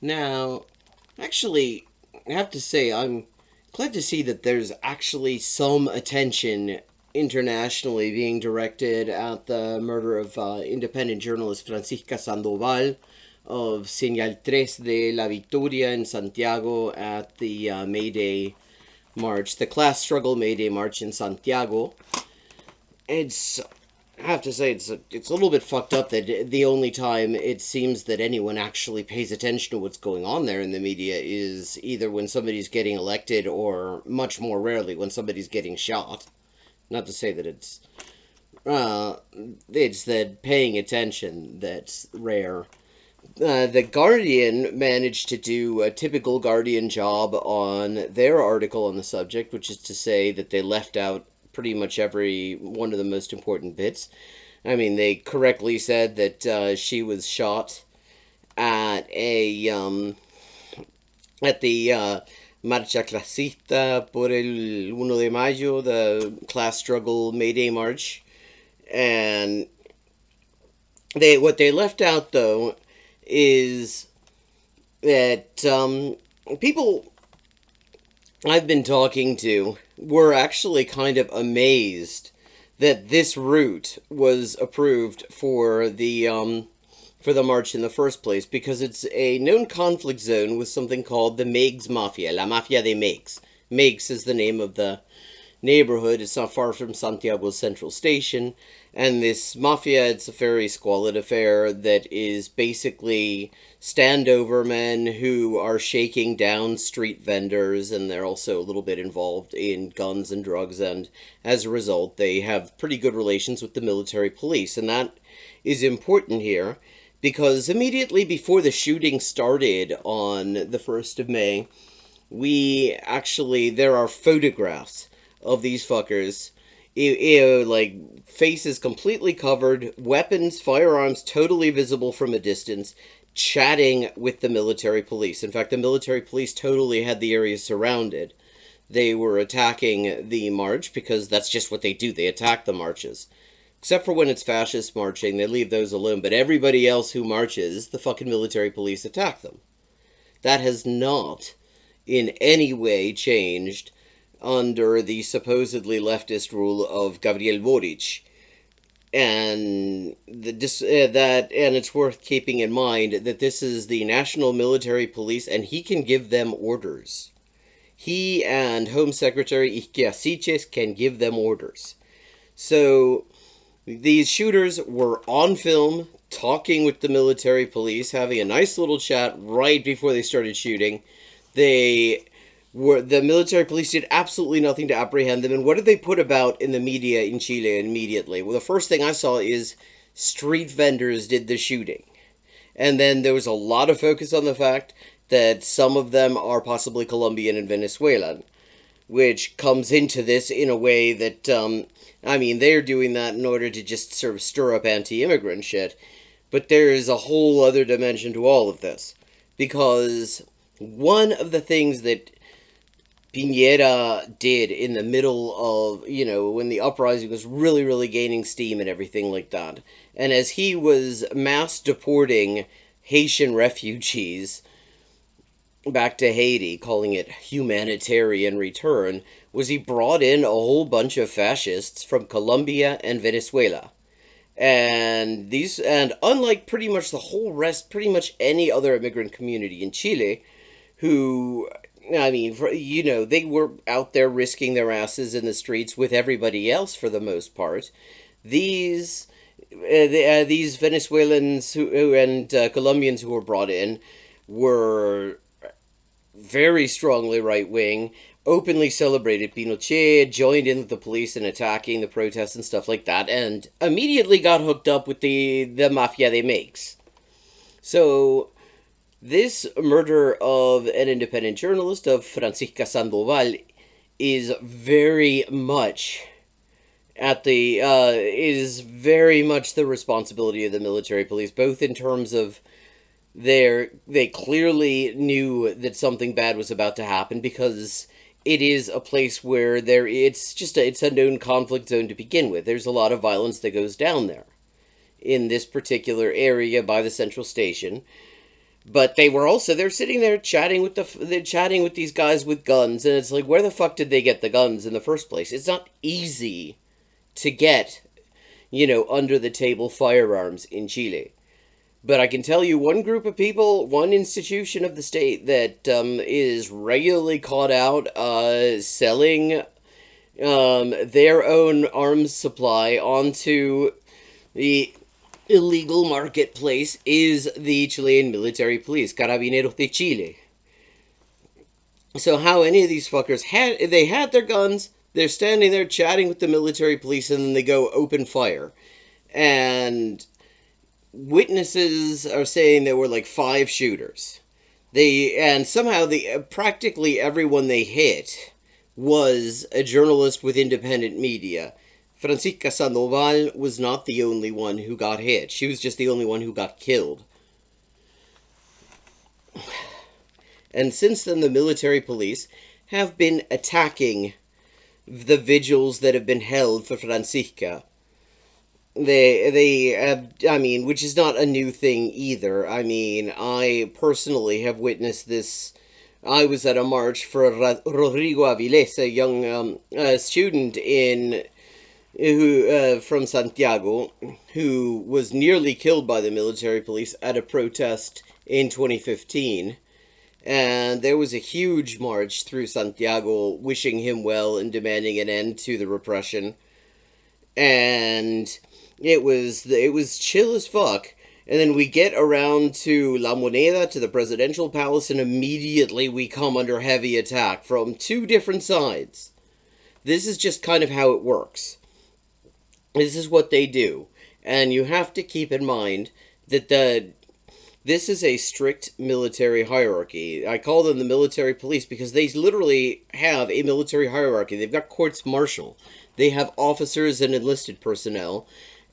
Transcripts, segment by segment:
Now, actually, I have to say, I'm glad to see that there's actually some attention internationally being directed at the murder of independent journalist Francisca Sandoval of Señal Tres de la Victoria in Santiago at the May Day March, the class struggle May Day March in Santiago. It's I have to say it's a little bit fucked up that the only time it seems that anyone actually pays attention to what's going on there in the media is either when somebody's getting elected or much more rarely when somebody's getting shot. Not to say that uh, it's that paying attention that's rare. The Guardian managed to do a typical Guardian job on their article on the subject, which is to say that they left out pretty much every one of the most important bits. I mean, they correctly said that she was shot at a at the Marcha Clasista por el 1 de Mayo, the class struggle May Day March, and they what they left out though is that people I've been talking to were actually kind of amazed that this route was approved for the march in the first place because it's a known conflict zone with something called the Meigs Mafia, La Mafia de Meigs. Meigs is the name of the neighborhood. It's not far from Santiago's central station. And this mafia, it's a very squalid affair that is basically standover men who are shaking down street vendors, and they're also a little bit involved in guns and drugs. And as a result, they have pretty good relations with the military police. And that is important here because immediately before the shooting started on the 1st of May, there are photographs of these fuckers. Like faces completely covered, weapons, firearms totally visible from a distance, chatting with the military police. In fact, the military police totally had the area surrounded. They were attacking the march because that's just what they do. They attack the marches. Except for when it's fascist marching, they leave those alone. But everybody else who marches, the fucking military police attack them. That has not in any way changed under the supposedly leftist rule of Gabriel Boric. And it's worth keeping in mind that this is the National Military Police, and he can give them orders. He and Home Secretary Iquiasiches can give them orders. So these shooters were on film talking with the military police, having a nice little chat right before they started shooting. The military police did absolutely nothing to apprehend them. And what did they put about in the media in Chile immediately? Well, the first thing I saw is street vendors did the shooting. And then there was a lot of focus on the fact that some of them are possibly Colombian and Venezuelan, which comes into this in a way that, they're doing that in order to just sort of stir up anti-immigrant shit. But there is a whole other dimension to all of this. Because one of the things that Piñera did in the middle of, when the uprising was really, really gaining steam and everything like that. And as he was mass deporting Haitian refugees back to Haiti, calling it humanitarian return, was he brought in a whole bunch of fascists from Colombia and Venezuela. And unlike pretty much the whole rest, pretty much any other immigrant community in Chile, who they were out there risking their asses in the streets with everybody else for the most part. These Venezuelans and Colombians who were brought in were very strongly right wing, openly celebrated Pinochet, joined in with the police in attacking the protests and stuff like that, and immediately got hooked up with the mafia de Meigs. So this murder of an independent journalist, of Francisca Sandoval, is very much the responsibility of the military police, both in terms of they clearly knew that something bad was about to happen because it is a place where it's a known conflict zone to begin with. There's a lot of violence that goes down there in this particular area by the central station. But they're sitting there chatting with they're chatting with these guys with guns, and it's like, where the fuck did they get the guns in the first place? It's not easy to get, under the table firearms in Chile. But I can tell you one group of people, one institution of the state that is regularly caught out selling their own arms supply onto the illegal marketplace is the Chilean military police, Carabineros de Chile. So how any of these fuckers had their guns, they're standing there chatting with the military police, and then they go open fire. And witnesses are saying there were like 5 shooters. And somehow practically everyone they hit was a journalist with independent media. Francisca Sandoval was not the only one who got hit. She was just the only one who got killed. And since then, the military police have been attacking the vigils that have been held for Francisca. They have, I mean, which is not a new thing either. I mean, I personally have witnessed this. I was at a march for Rodrigo Avilés, a young student from Santiago, who was nearly killed by the military police at a protest in 2015. And there was a huge march through Santiago wishing him well and demanding an end to the repression. And it was chill as fuck. And then we get around to La Moneda, to the presidential palace, and immediately we come under heavy attack from 2 different sides. This is just kind of how it works. This is what they do. And you have to keep in mind that this is a strict military hierarchy. I call them the military police because they literally have a military hierarchy. They've got courts martial. They have officers and enlisted personnel.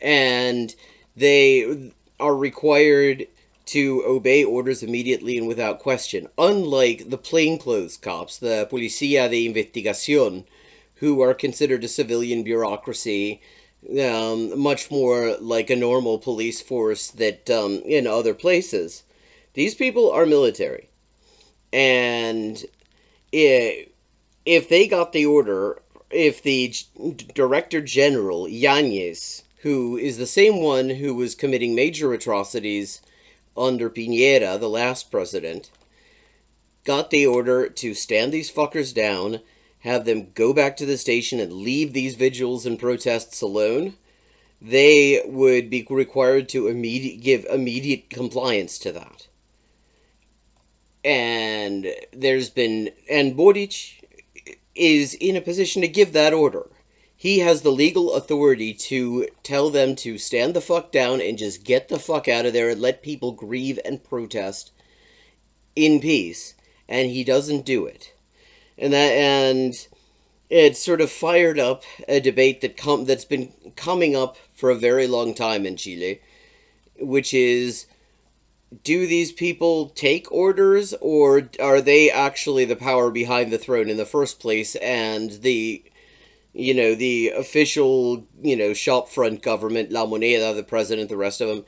And they are required to obey orders immediately and without question. Unlike the plainclothes cops, the Policía de Investigación, who are considered a civilian bureaucracy, much more like a normal police force that in other places. These people are military. And if they got the order, if the Director General, Yanez, who is the same one who was committing major atrocities under Piñera, the last president, got the order to stand these fuckers down, have them go back to the station and leave these vigils and protests alone, they would be required to give immediate compliance to that. And Boric is in a position to give that order. He has the legal authority to tell them to stand the fuck down and just get the fuck out of there and let people grieve and protest in peace. And he doesn't do it. And it sort of fired up a debate that's been coming up for a very long time in Chile, which is, do these people take orders, or are they actually the power behind the throne in the first place, and the official, shopfront government, La Moneda, the president, the rest of them,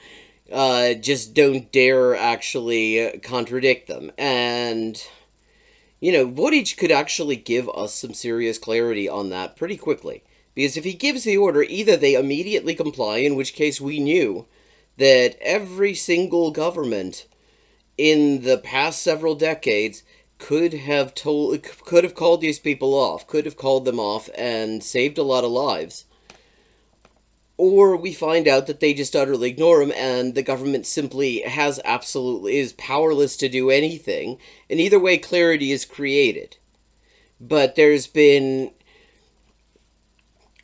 just don't dare actually contradict them. And Boric could actually give us some serious clarity on that pretty quickly. Because if he gives the order, either they immediately comply, in which case we knew that every single government in the past several decades could have called these people off, could have called them off and saved a lot of lives. Or we find out that they just utterly ignore them, and the government simply is powerless to do anything. And either way, clarity is created. But there's been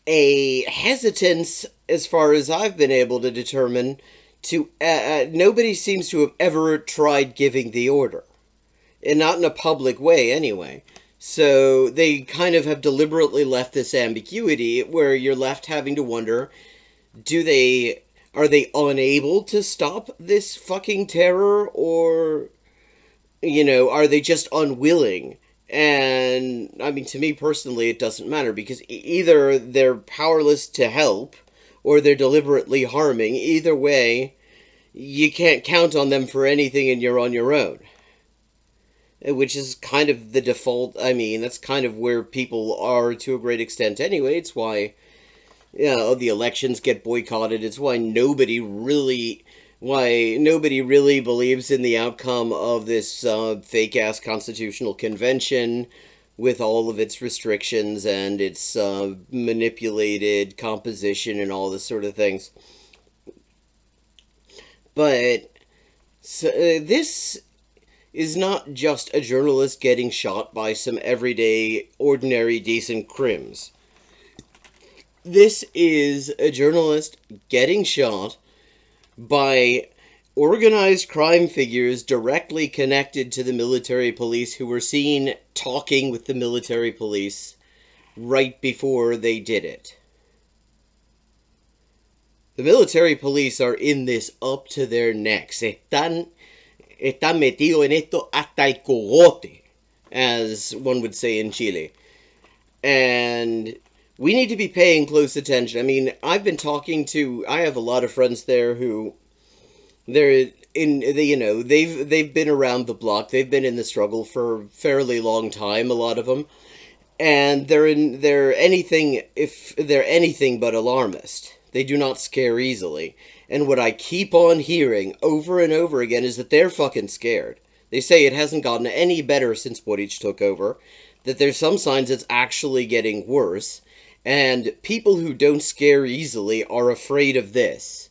a hesitance, as far as I've been able to determine, nobody seems to have ever tried giving the order. And not in a public way, anyway. So they kind of have deliberately left this ambiguity where you're left having to wonder, are they unable to stop this fucking terror, or, are they just unwilling? And, I mean, to me personally, it doesn't matter, because either they're powerless to help, or they're deliberately harming. Either way, you can't count on them for anything and you're on your own. Which is kind of the default. I mean, that's kind of where people are to a great extent anyway. It's why, the elections get boycotted. It's why nobody really believes in the outcome of this fake ass constitutional convention with all of its restrictions and its manipulated composition and all this sort of things. But this is not just a journalist getting shot by some everyday, ordinary, decent crims. This is a journalist getting shot by organized crime figures directly connected to the military police who were seen talking with the military police right before they did it. The military police are in this up to their necks. Están metido en esto hasta el cogote, as one would say in Chile. And we need to be paying close attention. I mean, I have a lot of friends there who they've been around the block. They've been in the struggle for a fairly long time, a lot of them. And they're anything but alarmist. They do not scare easily. And what I keep on hearing over and over again is that they're fucking scared. They say it hasn't gotten any better since Boric took over, that there's some signs it's actually getting worse, and people who don't scare easily are afraid of this.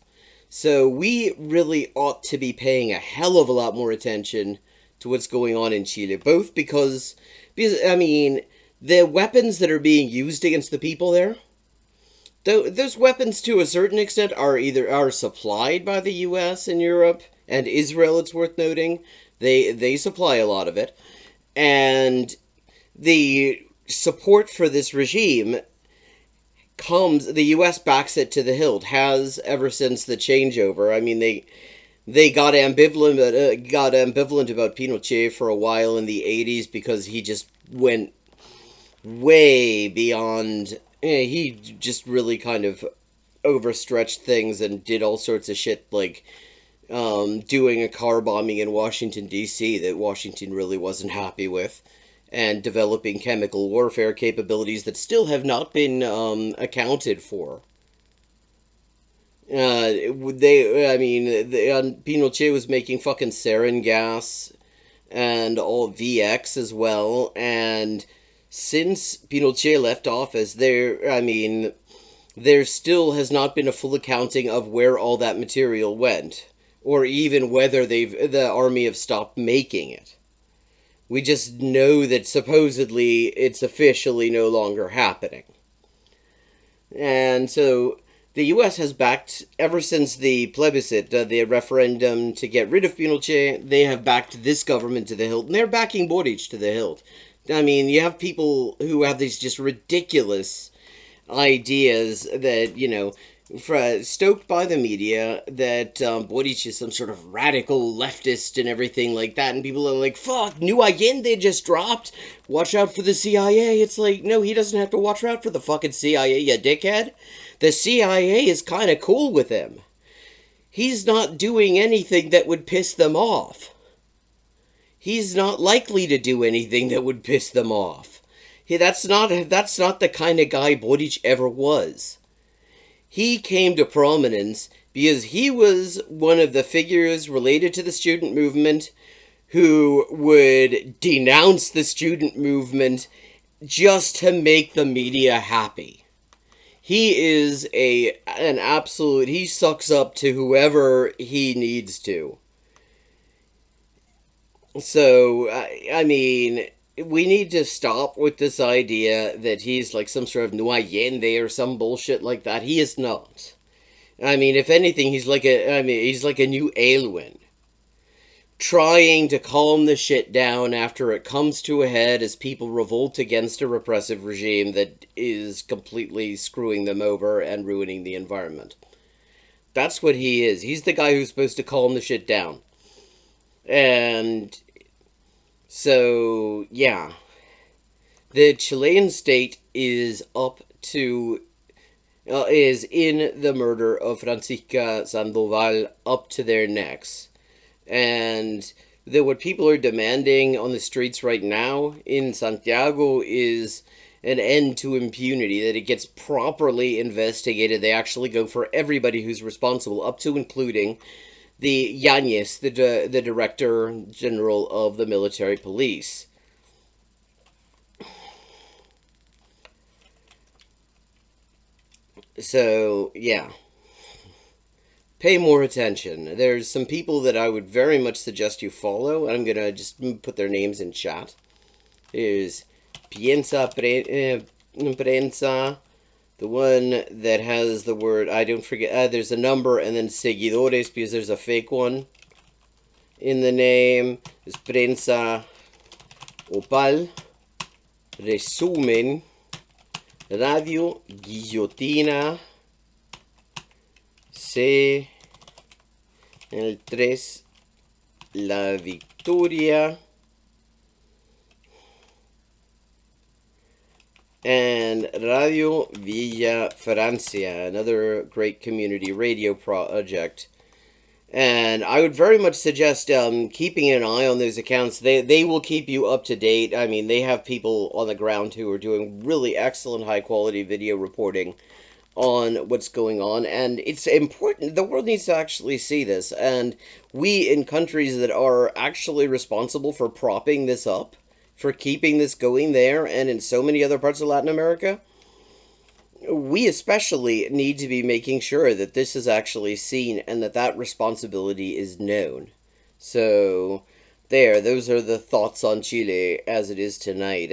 So we really ought to be paying a hell of a lot more attention to what's going on in Chile, both because I mean, the weapons that are being used against the people there, those weapons, to a certain extent, are supplied by the U.S. and Europe and Israel. It's worth noting they supply a lot of it, and the support for this regime comes. The U.S. backs it to the hilt. Has ever since the changeover. I mean, they got ambivalent about Pinochet for a while in the 80s because he just went way beyond. He just really kind of overstretched things and did all sorts of shit, like doing a car bombing in Washington, D.C. that Washington really wasn't happy with, and developing chemical warfare capabilities that still have not been accounted for. Pinochet was making fucking sarin gas and all VX as well, and since Pinochet left office, there still has not been a full accounting of where all that material went, or even whether the army have stopped making it. We just know that supposedly it's officially no longer happening. And so the U.S. has backed, ever since the plebiscite, the referendum to get rid of Pinochet, they have backed this government to the hilt, and they're backing Boric to the hilt. I mean, you have people who have these just ridiculous ideas that, stoked by the media, that Boric is some sort of radical leftist and everything like that, and people are like, fuck, New Allende just dropped, watch out for the CIA. It's like, no, he doesn't have to watch out for the fucking CIA, you dickhead. The CIA is kind of cool with him. He's not doing anything that would piss them off. He's not likely to do anything that would piss them off. That's not the kind of guy Boric ever was. He came to prominence because he was one of the figures related to the student movement who would denounce the student movement just to make the media happy. He is an absolute, he sucks up to whoever he needs to. So, I mean, we need to stop with this idea that he's like some sort of New Allende or some bullshit like that. He is not. I mean, if anything, he's like a new Aylwin, trying to calm the shit down after it comes to a head as people revolt against a repressive regime that is completely screwing them over and ruining the environment. That's what he is. He's the guy who's supposed to calm the shit down. And so, yeah, the Chilean state is up to, is in the murder of Francisca Sandoval up to their necks. And what people are demanding on the streets right now in Santiago is an end to impunity, that it gets properly investigated. They actually go for everybody who's responsible, up to including the Yañez, the director general of the military police. So, yeah, pay more attention. There's some people that I would very much suggest you follow. I'm going to just put their names in chat. There's Prensa, the one that has the word, I don't forget, there's a number and then seguidores, because there's a fake one in the name. There's Prensa Opal, Resumen, Radio Guillotina, C, el 3, La Victoria, and Radio Villa Francia, another great community radio project. And I would very much suggest keeping an eye on those accounts. They will keep you up to date. I mean, they have people on the ground who are doing really excellent, high quality video reporting on what's going on. And it's important. The world needs to actually see this. And we, in countries that are actually responsible for propping this up, for keeping this going there, and in so many other parts of Latin America, we especially need to be making sure that this is actually seen and that that responsibility is known. So, those are the thoughts on Chile as it is tonight.